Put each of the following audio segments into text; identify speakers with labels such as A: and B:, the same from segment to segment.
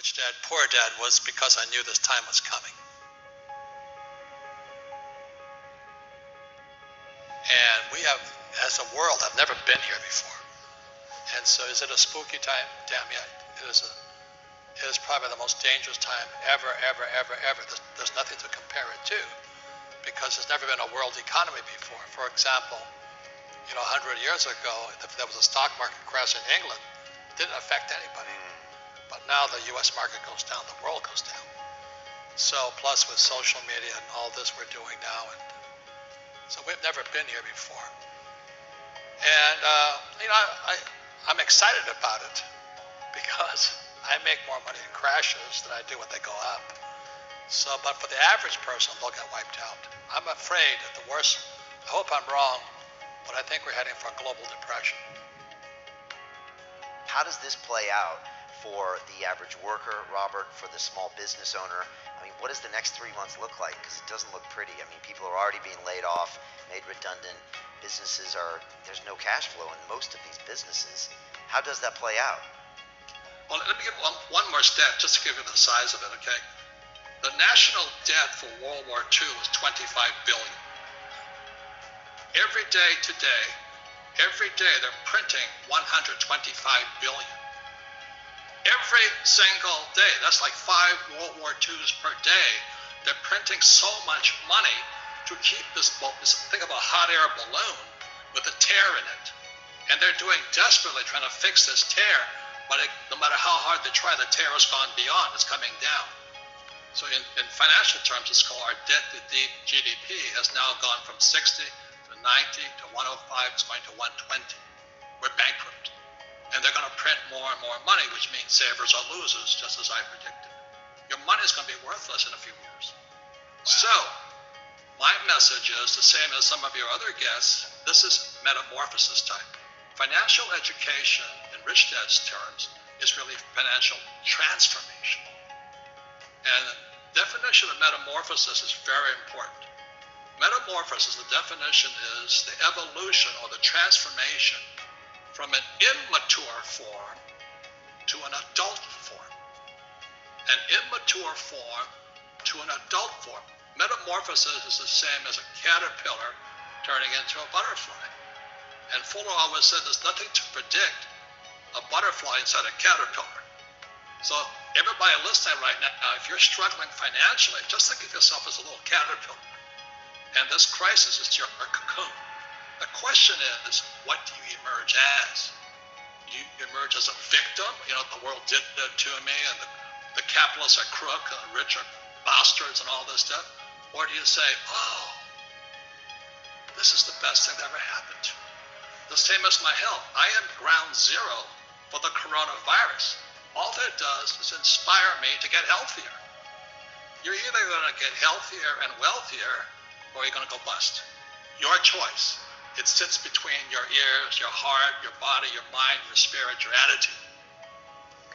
A: Rich Dad, Poor Dad was because I knew this time was coming. And we have, as a world, have never been here before. And so is it a spooky time? Damn yeah, it is probably the most dangerous time ever. There's nothing to compare it to because there's never been a world economy before. For example, 100 years ago, if there was a stock market crash in England, it didn't affect anybody. But now the U.S. market goes down, the world goes down. So plus with social media and all this we're doing now, and so we've never been here before. And I'm excited about it because I make more money in crashes than I do when they go up. So, but for the average person, they'll get wiped out. I'm afraid at the worst. I hope I'm wrong, but I think we're heading for a global depression.
B: How does this play out for the average worker, Robert, for the small business owner? I mean, what does the next 3 months look like? Because it doesn't look pretty. I mean, people are already being laid off, made redundant. There's no cash flow in most of these businesses. How does that play out?
A: Well, let me give one more stat just to give you the size of it, okay? The national debt for World War II was $25 billion. Every day today, they're printing $125 billion. Every single day, that's like 5 World War IIs per day. They're printing so much money to keep this think of a hot air balloon with a tear in it. And they're doing desperately trying to fix this tear, but no matter how hard they try, the tear has gone beyond, it's coming down. So in financial terms, it's called our debt to GDP has now gone from 60 to 90 to 105, it's going to 120. We're bankrupt. And they're going to print more and more money, which means savers are losers, just as I predicted. Your money is going to be worthless in a few years. Wow. So, my message is the same as some of your other guests. This is metamorphosis time. Financial education, in Rich Dad's terms, is really financial transformation. And the definition of metamorphosis is very important. Metamorphosis, the definition is the evolution or the transformation from an immature form to an adult form. An immature form to an adult form. Metamorphosis is the same as a caterpillar turning into a butterfly. And Fuller always said there's nothing to predict a butterfly inside a caterpillar. So everybody listening right now, if you're struggling financially, just think of yourself as a little caterpillar. And this crisis is your cocoon. The question is, what do you emerge as? You emerge as a victim, the world did that to me, and the capitalists are crook, and the rich are bastards, and all this stuff? Or do you say, oh, this is the best thing that ever happened to me? The same as my health. I am ground zero for the coronavirus. All that does is inspire me to get healthier. You're either going to get healthier and wealthier, or you're going to go bust. Your choice. It sits between your ears, your heart, your body, your mind, your spirit, your attitude.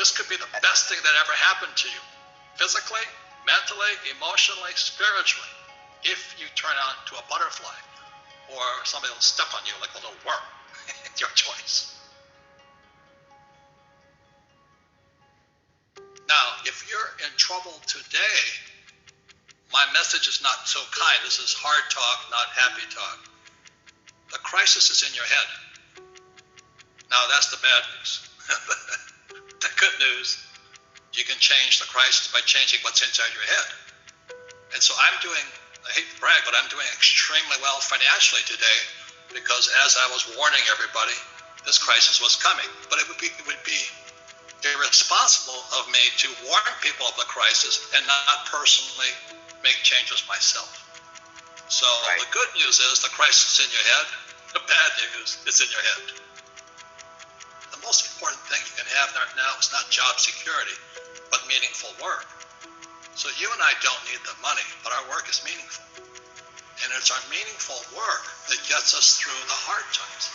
A: This could be the best thing that ever happened to you. Physically, mentally, emotionally, spiritually. If you turn on to a butterfly, or somebody will step on you like a little worm. It's your choice. Now, if you're in trouble today, my message is not so kind. This is hard talk, not happy talk. The crisis is in your head. Now, that's the bad news. The good news, you can change the crisis by changing what's inside your head. And so I hate to brag, but I'm doing extremely well financially today because as I was warning everybody, this crisis was coming. But it would be irresponsible of me to warn people of the crisis and not personally make changes myself. So right. The good news is the crisis is in your head. The bad news is in your head. The most important thing you can have right now is not job security, but meaningful work. So you and I don't need the money, but our work is meaningful. And it's our meaningful work that gets us through the hard times.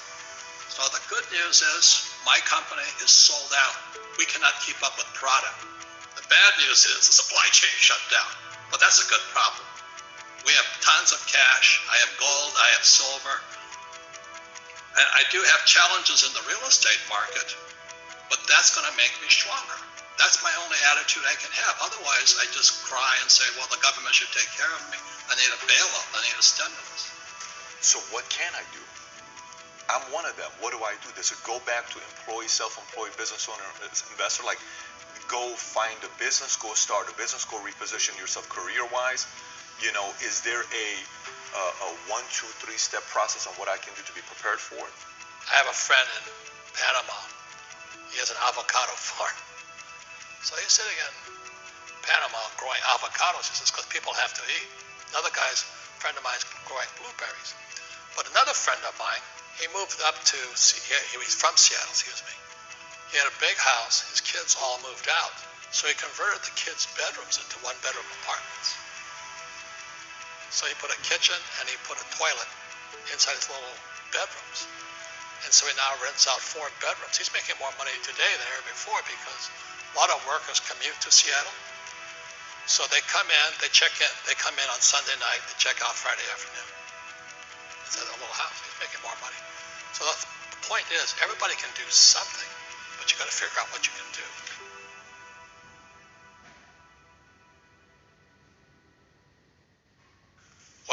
A: So the good news is my company is sold out. We cannot keep up with product. The bad news is the supply chain shut down, but that's a good problem. We have tons of cash. I have gold. I have silver. And I do have challenges in the real estate market, but that's going to make me stronger. That's my only attitude I can have. Otherwise, I just cry and say, well, the government should take care of me. I need a bailout. I need a stimulus.
C: So what can I do? I'm one of them. What do I do? Does it go back to employee, self-employed, business owner, investor? Like, go find a business, go start a business, go reposition yourself career-wise? You know, is there a 1, 2, 3 step process on what I can do to be prepared for it?
A: I have a friend in Panama. He has an avocado farm. So he's sitting in Panama growing avocados. He says, because people have to eat. Another guy's friend of mine is growing blueberries. But another friend of mine, he moved up to, he's from Seattle, excuse me. He had a big house. His kids all moved out. So he converted the kids' bedrooms into 1-bedroom apartments. So he put a kitchen and he put a toilet inside his little bedrooms. And so he now rents out 4 bedrooms. He's making more money today than ever before because a lot of workers commute to Seattle. So they come in, they check in, they come in on Sunday night, they check out Friday afternoon. It's a little house. He's making more money. So the point is, everybody can do something, but you got to figure out what you can do.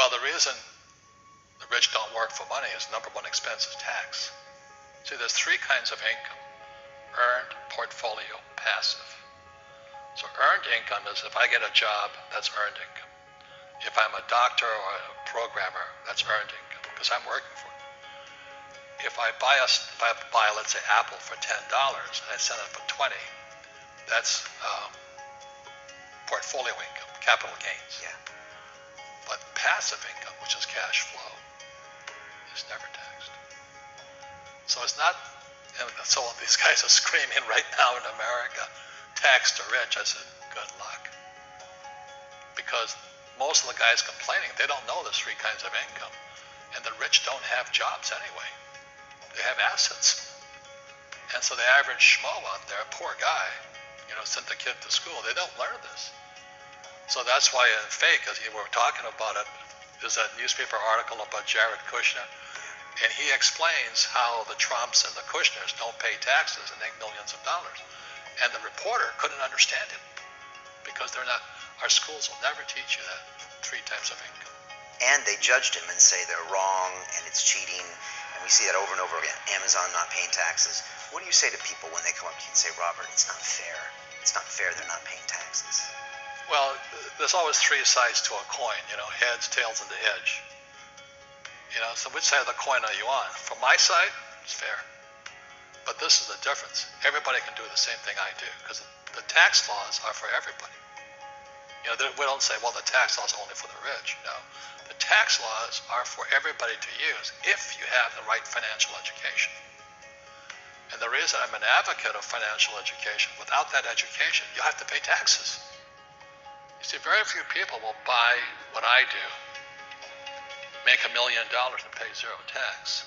A: Well, the reason the rich don't work for money is number one expense is tax. See, there's 3 kinds of income: earned, portfolio, passive. So earned income is if I get a job, that's earned income. If I'm a doctor or a programmer, that's earned income because I'm working for it. If I buy, let's say, Apple for $10 and I sell it for 20, that's portfolio income, capital gains.
B: Yeah.
A: But passive income, which is cash flow, is never taxed. So it's not, and so these guys are screaming right now in America, tax the rich. I said, good luck. Because most of the guys complaining, they don't know there's 3 kinds of income. And the rich don't have jobs anyway. They have assets. And so the average schmo out there, poor guy, sent the kid to school. They don't learn this. So that's why in Fake, as you were talking about it, there's a newspaper article about Jared Kushner. And he explains how the Trumps and the Kushners don't pay taxes and make millions of dollars. And the reporter couldn't understand it because our schools will never teach you that 3 types of income.
B: And they judged him and say they're wrong and it's cheating. And we see that over and over again. Amazon not paying taxes. What do you say to people when they come up to you and say, Robert, it's not fair. It's not fair they're not paying taxes.
A: Well, there's always 3 sides to a coin, heads, tails, and the edge. So which side of the coin are you on? From my side, it's fair. But this is the difference. Everybody can do the same thing I do because the tax laws are for everybody. We don't say, well, the tax laws are only for the rich. No. The tax laws are for everybody to use if you have the right financial education. And the reason I'm an advocate of financial education, without that education, you have to pay taxes. You see, very few people will buy what I do, make $1 million and pay 0 tax.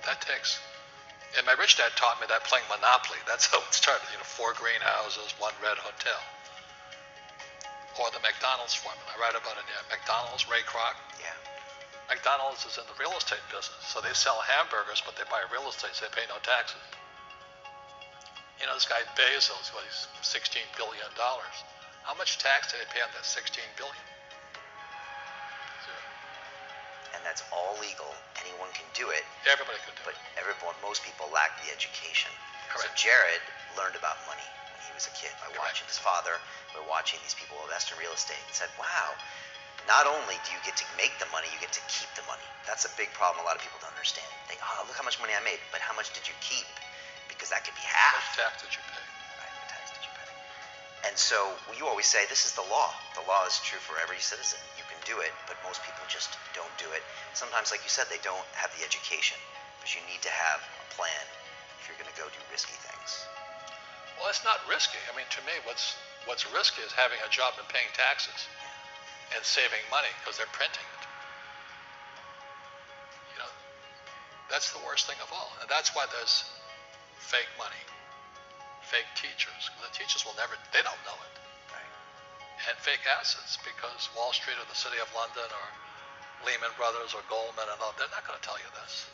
A: That takes, and my rich dad taught me that playing Monopoly. That's how it started. 4 greenhouses, 1 red hotel. Or the McDonald's formula. I write about it in McDonald's, Ray Kroc.
B: Yeah.
A: McDonald's is in the real estate business. So they sell hamburgers, but they buy real estate, so they pay no taxes. This guy Bezos, he's $16 billion. How much tax did they pay on that $16 billion? 0.
B: And that's all legal. Anyone can do it.
A: Everybody can do it.
B: But most people lack the education.
A: Correct.
B: So Jared learned about money when he was a kid by
A: Correct.
B: watching his father, by watching these people invest in real estate, and said, wow, not only do you get to make the money, you get to keep the money. That's a big problem a lot of people don't understand. They think, look how much money I made, but how much did you keep? Because that could be half.
A: How much tax did you pay?
B: Right, what tax did you pay? And so you always say, this is the law. The law is true for every citizen. You can do it, but most people just don't do it. Sometimes, like you said, they don't have the education, but you need to have a plan if you're going to go do risky things.
A: Well, it's not risky. I mean, to me, what's risky is having a job and paying taxes and saving money because they're printing it. That's the worst thing of all. And that's why there's fake money, fake teachers. The teachers they don't know it.
B: Right.
A: And fake assets because Wall Street or the City of London or Lehman Brothers or Goldman and all, they're not going to tell you this.